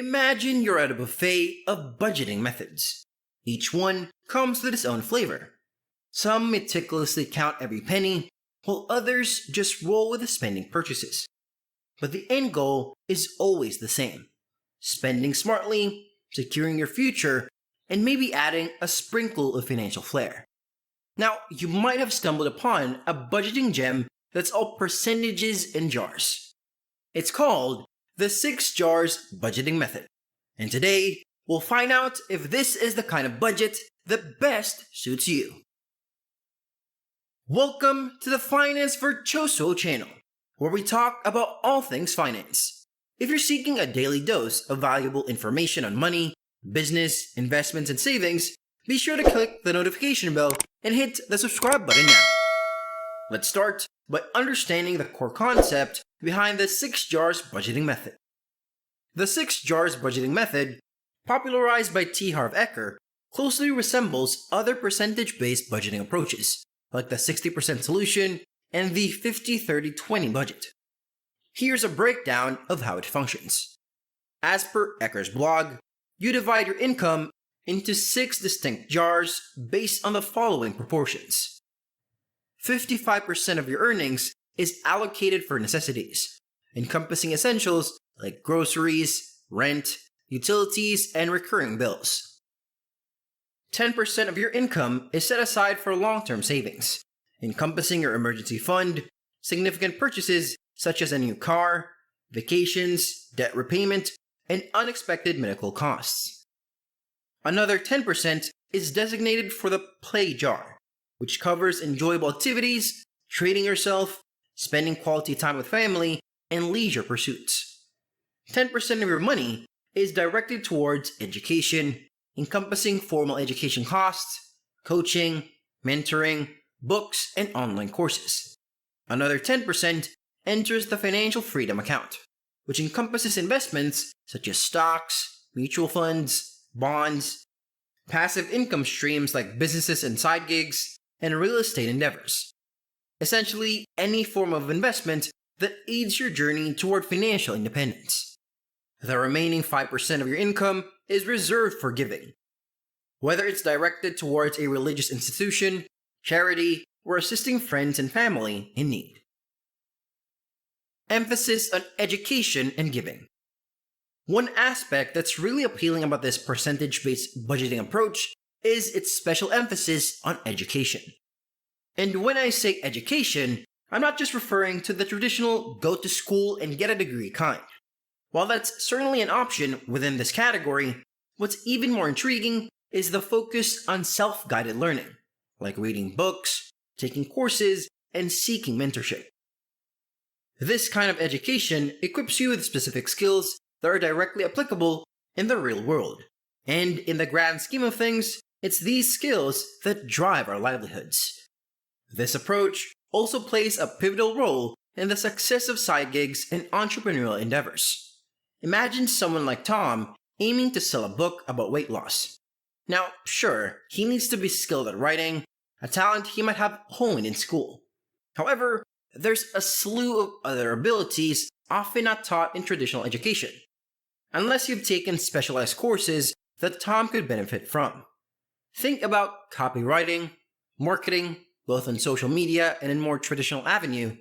Imagine you're at a buffet of budgeting methods. Each one comes with its own flavor. Some meticulously count every penny, while others just roll with the spending purchases. But the end goal is always the same: spending smartly, securing your future, and maybe adding a sprinkle of financial flair. Now, you might have stumbled upon a budgeting gem that's all percentages and jars. It's called the 6 Jars Budgeting Method. And today, we'll find out if this is the kind of budget that best suits you. Welcome to the Finance Virtuoso channel, where we talk about all things finance. If you're seeking a daily dose of valuable information on money, business, investments, and savings, be sure to click the notification bell and hit the subscribe button now. Let's start by understanding the core concept behind the 6 Jars Budgeting Method. The 6 Jars Budgeting Method, popularized by Harv Eker, closely resembles other percentage-based budgeting approaches, like the 60% solution and the 50-30-20 budget. Here's a breakdown of how it functions. As per Eker's blog, you divide your income into 6 distinct jars based on the following proportions. 55% of your earnings is allocated for necessities, encompassing essentials like groceries, rent, utilities, and recurring bills. 10% of your income is set aside for long-term savings, encompassing your emergency fund, significant purchases such as a new car, vacations, debt repayment, and unexpected medical costs. Another 10% is designated for the play jar, which covers enjoyable activities, treating yourself, spending quality time with family, and leisure pursuits. 10% of your money is directed towards education, encompassing formal education costs, coaching, mentoring, books, and online courses. Another 10% enters the financial freedom account, which encompasses investments such as stocks, mutual funds, bonds, passive income streams like businesses and side gigs, and real estate endeavors. Essentially, any form of investment that aids your journey toward financial independence. The remaining 5% of your income is reserved for giving, whether it's directed towards a religious institution, charity, or assisting friends and family in need. Emphasis on education and giving. One aspect that's really appealing about this percentage-based budgeting approach is its special emphasis on education. And when I say education, I'm not just referring to the traditional go to school and get a degree kind. While that's certainly an option within this category, what's even more intriguing is the focus on self-guided learning, like reading books, taking courses, and seeking mentorship. This kind of education equips you with specific skills that are directly applicable in the real world. And in the grand scheme of things, it's these skills that drive our livelihoods. This approach also plays a pivotal role in the success of side gigs and entrepreneurial endeavors. Imagine someone like Tom aiming to sell a book about weight loss. Now, sure, he needs to be skilled at writing, a talent he might have honed in school. However, there's a slew of other abilities often not taught in traditional education, unless you've taken specialized courses that Tom could benefit from. Think about copywriting, marketing, both on social media and in more traditional avenue,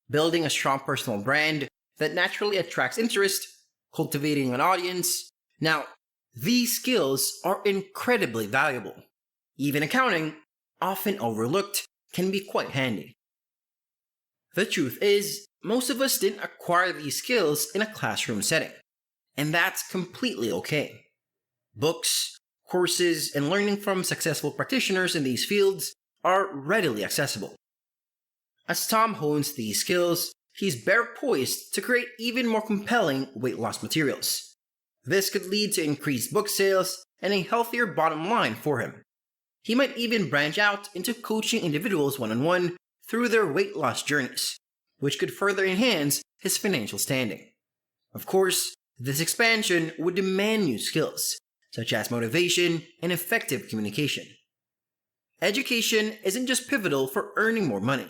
building a strong personal brand that naturally attracts interest, cultivating an audience. Now, these skills are incredibly valuable. Even accounting, often overlooked, can be quite handy. The truth is, most of us didn't acquire these skills in a classroom setting, and that's completely okay. Books, courses, and learning from successful practitioners in these fields are readily accessible. As Tom hones these skills, he's better poised to create even more compelling weight loss materials. This could lead to increased book sales and a healthier bottom line for him. He might even branch out into coaching individuals one-on-one through their weight loss journeys, which could further enhance his financial standing. Of course, this expansion would demand new skills, such as motivation and effective communication. Education isn't just pivotal for earning more money.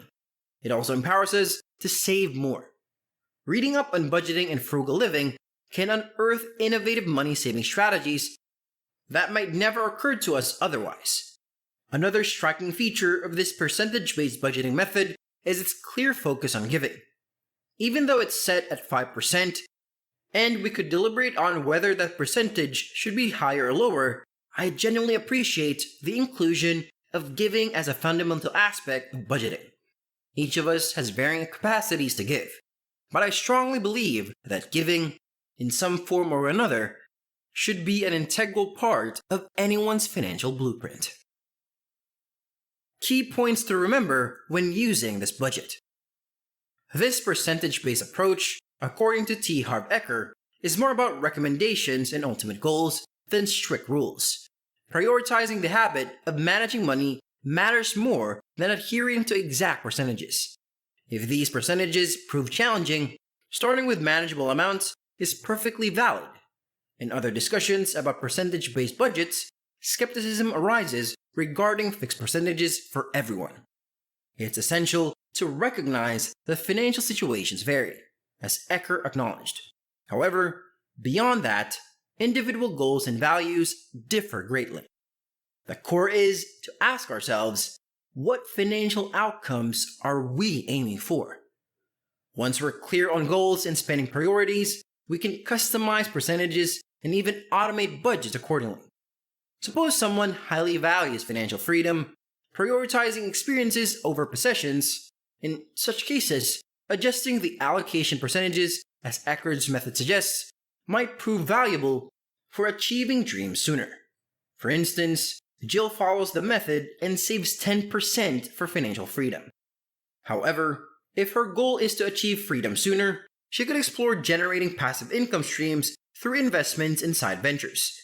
It also empowers us to save more. Reading up on budgeting and frugal living can unearth innovative money-saving strategies that might never occur to us otherwise. Another striking feature of this percentage-based budgeting method is its clear focus on giving. Even though it's set at 5%, and we could deliberate on whether that percentage should be higher or lower, I genuinely appreciate the inclusion of giving as a fundamental aspect of budgeting. Each of us has varying capacities to give, but I strongly believe that giving, in some form or another, should be an integral part of anyone's financial blueprint. Key points to remember when using this budget. This percentage-based approach, according to Harv Eker, is more about recommendations and ultimate goals than strict rules. Prioritizing the habit of managing money matters more than adhering to exact percentages. If these percentages prove challenging, starting with manageable amounts is perfectly valid. In other discussions about percentage-based budgets, skepticism arises regarding fixed percentages for everyone. It's essential to recognize that financial situations vary, as Eker acknowledged. However, beyond that, individual goals and values differ greatly. The core is to ask ourselves, what financial outcomes are we aiming for? Once we're clear on goals and spending priorities, we can customize percentages and even automate budgets accordingly. Suppose someone highly values financial freedom, prioritizing experiences over possessions. In such cases, adjusting the allocation percentages, as Eker's method suggests, might prove valuable for achieving dreams sooner. For instance, Jill follows the method and saves 10% for financial freedom. However, if her goal is to achieve freedom sooner, she could explore generating passive income streams through investments in side ventures,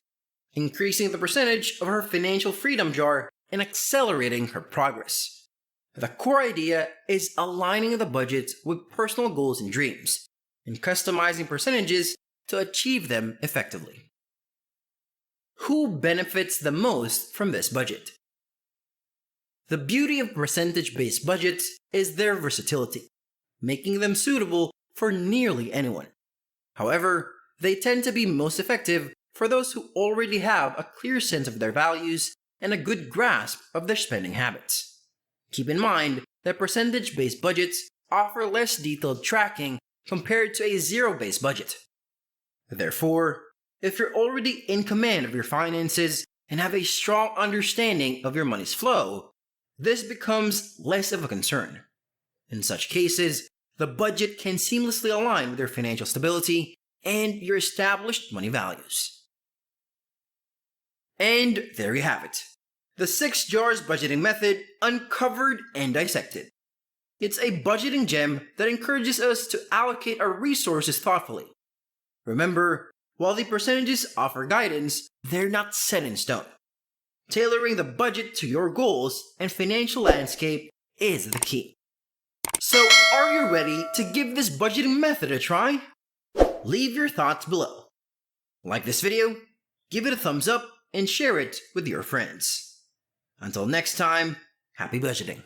increasing the percentage of her financial freedom jar and accelerating her progress. The core idea is aligning the budget with personal goals and dreams, and customizing percentages to achieve them effectively. Who benefits the most from this budget? The beauty of percentage-based budgets is their versatility, making them suitable for nearly anyone. However, they tend to be most effective for those who already have a clear sense of their values and a good grasp of their spending habits. Keep in mind that percentage-based budgets offer less detailed tracking compared to a zero-based budget. Therefore, if you're already in command of your finances and have a strong understanding of your money's flow, this becomes less of a concern. In such cases, the budget can seamlessly align with your financial stability and your established money values. And there you have it. The 6 jars budgeting method uncovered and dissected. It's a budgeting gem that encourages us to allocate our resources thoughtfully. Remember, while the percentages offer guidance, they're not set in stone. Tailoring the budget to your goals and financial landscape is the key. So, are you ready to give this budgeting method a try? Leave your thoughts below. Like this video, give it a thumbs up, and share it with your friends. Until next time, happy budgeting.